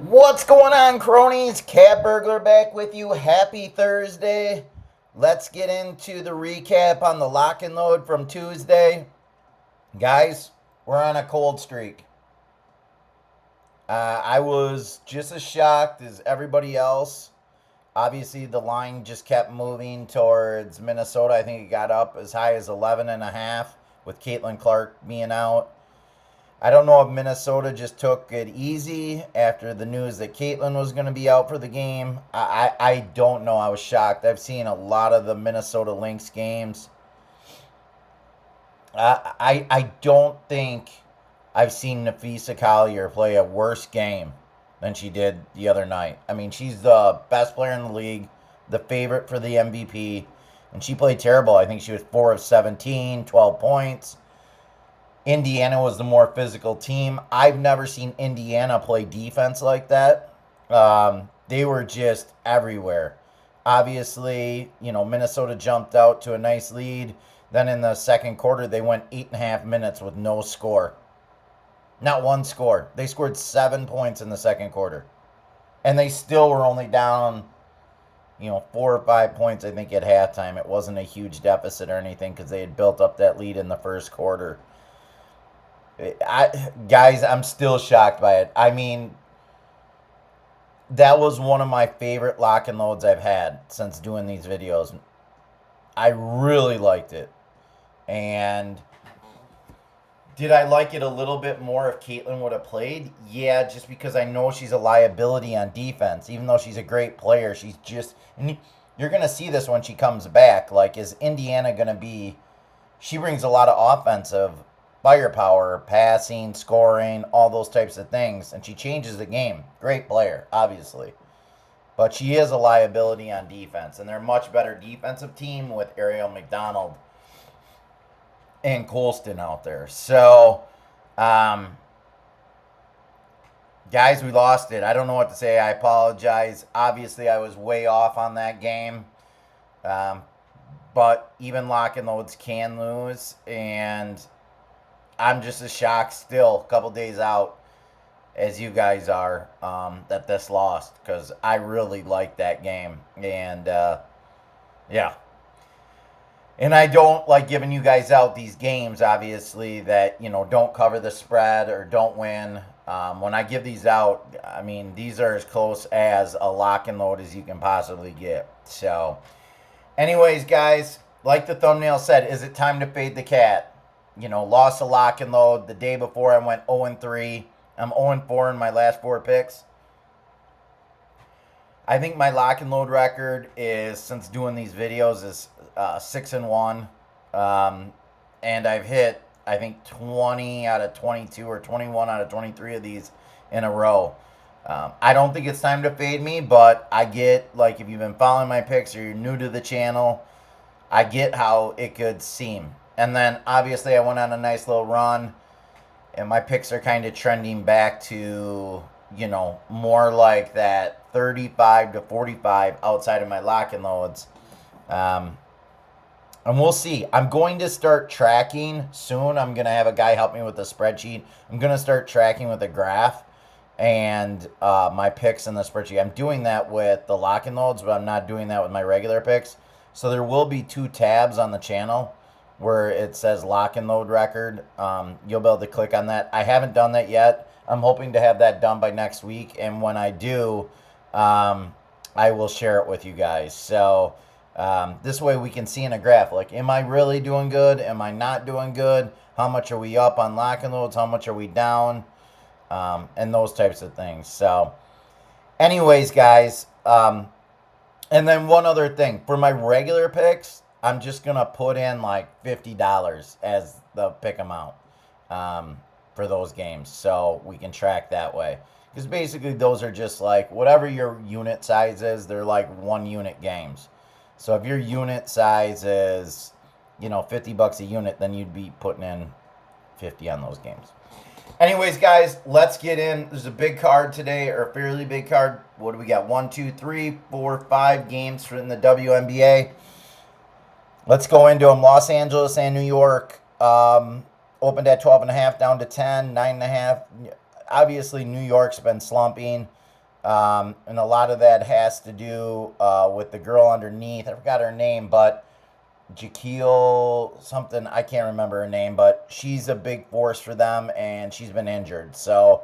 What's going on, cronies? Cat Burglar back with you. Happy Thursday. Let's get into the recap on the lock and load from Tuesday. Guys, we're on a cold streak. I was just as shocked as everybody else. Obviously, the line just kept moving towards Minnesota. I think it got up as high as 11 and a half with Caitlin Clark being out. I don't know if Minnesota just took it easy after the news that Caitlin was going to be out for the game. I don't know. I was shocked. I've seen a lot of the Minnesota Lynx games. I don't think I've seen Nafisa Collier play a worse game than she did the other night. I mean, she's the best player in the league, the favorite for the MVP, and she played terrible. I think she was 4 of 17, 12 points. Indiana was the more physical team. I've never seen Indiana play defense like that. They were just everywhere. Obviously, Minnesota jumped out to a nice lead. Then in the second quarter, they went 8.5 minutes with no score. Not one score. They scored 7 points in the second quarter. And they still were only down, 4 or 5 points, I think, at halftime. It wasn't a huge deficit or anything because they had built up that lead in the first quarter. Guys, I'm still shocked by it. I mean, that was one of my favorite lock and loads I've had since doing these videos. I really liked it. And did I like it a little bit more if Caitlin would have played? Yeah, just because I know she's a liability on defense. Even though she's a great player, she's just... And you're going to see this when she comes back. Like, is Indiana going to be... She brings a lot of offensive firepower, passing, scoring, all those types of things. And she changes the game. Great player, obviously. But she is a liability on defense. And they're a much better defensive team with Ariel McDonald and Colston out there. So, guys, we lost it. I don't know what to say. I apologize. Obviously, I was way off on that game. But even lock and loads can lose. And I'm just as shocked still, a couple days out, as you guys are, that this lost. Because I really liked that game. And, yeah. And I don't like giving you guys out these games, obviously, that, don't cover the spread or don't win. When I give these out, I mean, these are as close as a lock and load as you can possibly get. So, anyways, guys, like the thumbnail said, is it time to fade the cat? Lost a lock and load. The day before I went 0-3. I'm 0-4 in my last 4 picks. I think my lock and load record is, since doing these videos, is 6-1. And I've hit, I think, 20 out of 22 or 21 out of 23 of these in a row. I don't think it's time to fade me, but I get, like, if you've been following my picks or you're new to the channel, I get how it could seem. And then, obviously, I went on a nice little run, and my picks are kind of trending back to, more like that 35 to 45 outside of my lock and loads. And we'll see. I'm going to start tracking soon. I'm going to have a guy help me with the spreadsheet. I'm going to start tracking with a graph and my picks in the spreadsheet. I'm doing that with the lock and loads, but I'm not doing that with my regular picks. So there will be 2 tabs on the channel where it says lock and load record. You'll be able to click on that. I haven't done that yet. I'm hoping to have that done by next week. And when I do, I will share it with you guys. So this way we can see in a graph, like, am I really doing good? Am I not doing good? How much are we up on lock and loads? How much are we down? And those types of things. So anyways, guys, and then one other thing. For my regular picks, I'm just going to put in like $50 as the pick amount for those games. So we can track that way. Because basically those are just like whatever your unit size is, they're like 1 unit games. So if your unit size is, $50 a unit, then you'd be putting in 50 on those games. Anyways, guys, let's get in. There's a big card today, or a fairly big card. What do we got? 1, 2, 3, 4, 5 games in the WNBA. Let's go into them. Los Angeles and New York. Opened at 12.5, down to 10, 9.5. Obviously, New York's been slumping. And a lot of that has to do with the girl underneath. I forgot her name, but Jaquil something. I can't remember her name, but she's a big force for them, and she's been injured. So,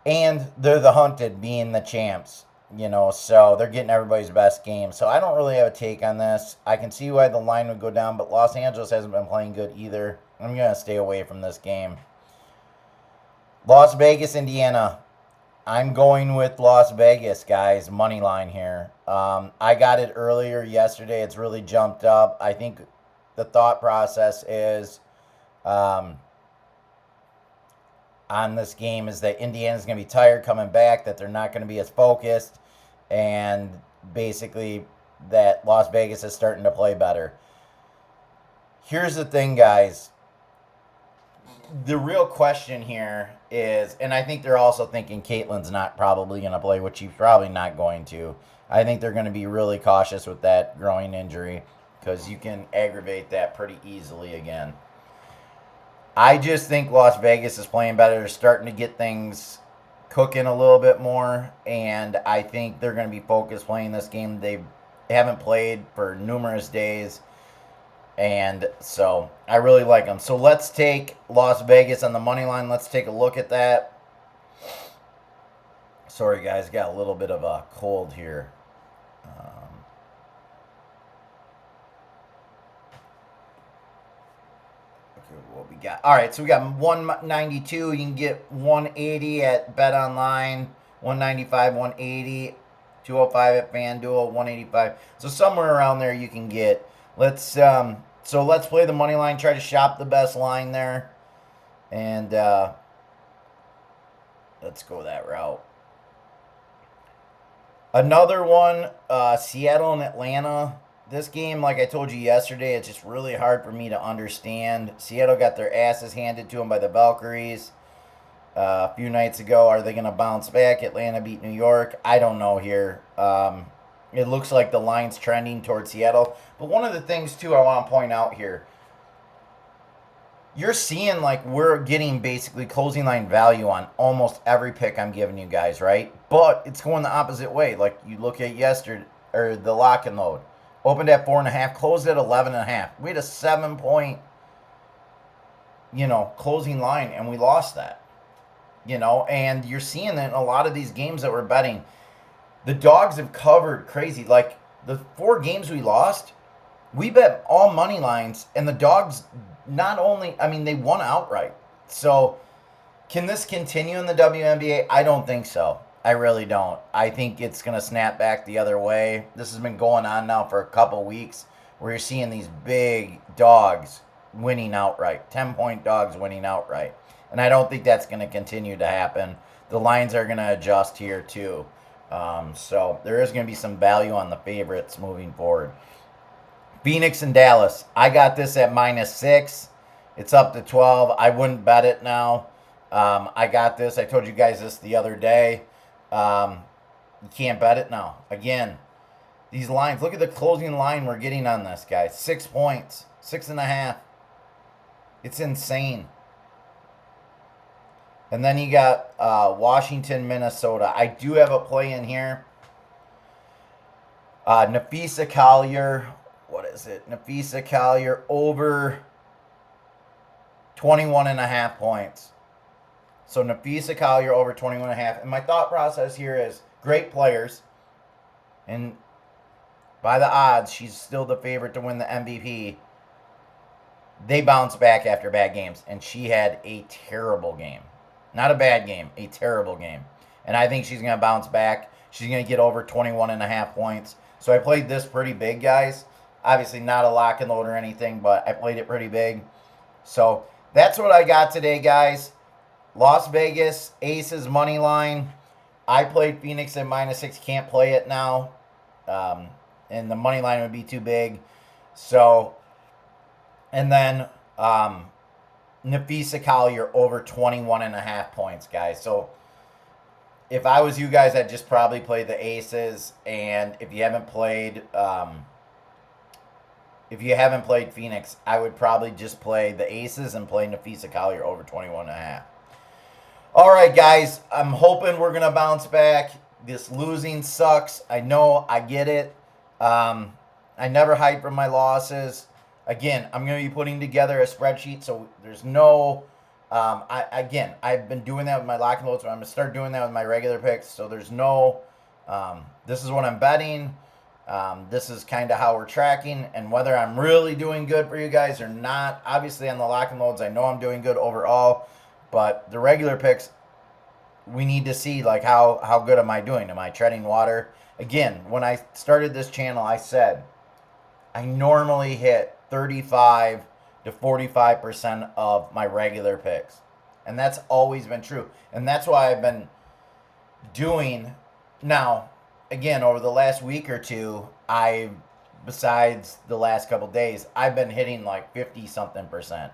and they're the hunted, being the champs. So they're getting everybody's best game. So I don't really have a take on this. I can see why the line would go down, but Los Angeles hasn't been playing good either. I'm going to stay away from this game. Las Vegas, Indiana. I'm going with Las Vegas, guys. Money line here. I got it earlier yesterday. It's really jumped up. I think the thought process is on this game is that Indiana's going to be tired coming back, that they're not going to be as focused, and basically that Las Vegas is starting to play better. Here's the thing, guys. The real question here is, and I think they're also thinking Caitlin's not probably going to play, which she's probably not going to. I think they're going to be really cautious with that groin injury because you can aggravate that pretty easily again. I just think Las Vegas is playing better. They're starting to get things cooking a little bit more, and I think they're going to be focused playing this game. They haven't played for numerous days. And so I really like them. So let's take Las Vegas on the money line. Let's take a look at that. Sorry, guys, got a little bit of a cold here. Okay, what we got? All right, so we got 192. You can get 180 at Bet Online, 195, 180, 205 at FanDuel, 185. So somewhere around there you can get. Let's play the money line. Try to shop the best line there, and let's go that route. Another one, Seattle and Atlanta. This game, like I told you yesterday, it's just really hard for me to understand. Seattle got their asses handed to them by the Valkyries a few nights ago. Are they going to bounce back? Atlanta beat New York. I don't know here. It looks like the line's trending towards Seattle. But one of the things, too, I want to point out here, you're seeing like we're getting basically closing line value on almost every pick I'm giving you guys, right? But it's going the opposite way. Like you look at yesterday, or the lock and load. Opened at 4.5, closed at 11.5. We had a 7-point, closing line, and we lost that. And you're seeing that in a lot of these games that we're betting. The dogs have covered crazy. Like the 4 games we lost, we bet all money lines, and the dogs they won outright. So can this continue in the WNBA? I don't think so. I really don't. I think it's going to snap back the other way. This has been going on now for a couple weeks where you're seeing these big dogs winning outright, 10-point dogs winning outright. And I don't think that's going to continue to happen. The lines are going to adjust here too. So there is going to be some value on the favorites moving forward. Phoenix and Dallas. I got this at -6. It's up to 12. I wouldn't bet it now. I got this. I told you guys this the other day. You can't bet it now. Again, these lines. Look at the closing line we're getting on this, guys. 6 points. 6.5. It's insane. And then you got Washington, Minnesota. I do have a play in here. Nafisa Collier. What is it? Nafisa Collier over 21.5 points. So Nafisa Collier over 21.5. And my thought process here is great players. And by the odds, she's still the favorite to win the MVP. They bounce back after bad games. And she had a terrible game. Not a bad game, a terrible game. And I think she's going to bounce back. She's going to get over 21.5 points. So I played this pretty big, guys. Obviously not a lock and load or anything, but I played it pretty big. So that's what I got today, guys. Las Vegas, Aces money line. I played Phoenix at -6. Can't play it now. And the money line would be too big. So, and then Nafisa Collier over 21.5 points, guys. So if I was you guys, I'd just probably play the Aces. And if you haven't played Phoenix, I would probably just play the Aces and play Nafisa Collier over 21.5. All right, guys. I'm hoping we're gonna bounce back. This losing sucks. I know. I get it. Um, I never hide from my losses. Again, I'm gonna be putting together a spreadsheet, so there's no. I've been doing that with my lock and loads, but I'm gonna start doing that with my regular picks. So there's no. This is what I'm betting. This is kind of how we're tracking, and whether I'm really doing good for you guys or not. Obviously, on the lock and loads, I know I'm doing good overall, but the regular picks, we need to see like how good am I doing? Am I treading water? Again, when I started this channel, I said I normally hit 35 to 45% of my regular picks, and that's always been true, and that's why I've been doing now. Again, over the last week or two, besides the last couple days, I've been hitting like 50 something percent,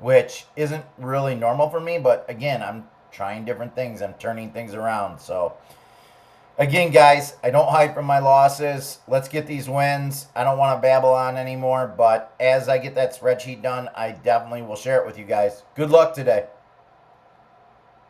which isn't really normal for me. But again, I'm trying different things. I'm turning things around. So, again, guys, I don't hide from my losses. Let's get these wins. I don't want to babble on anymore. But as I get that spreadsheet done, I definitely will share it with you guys. Good luck today.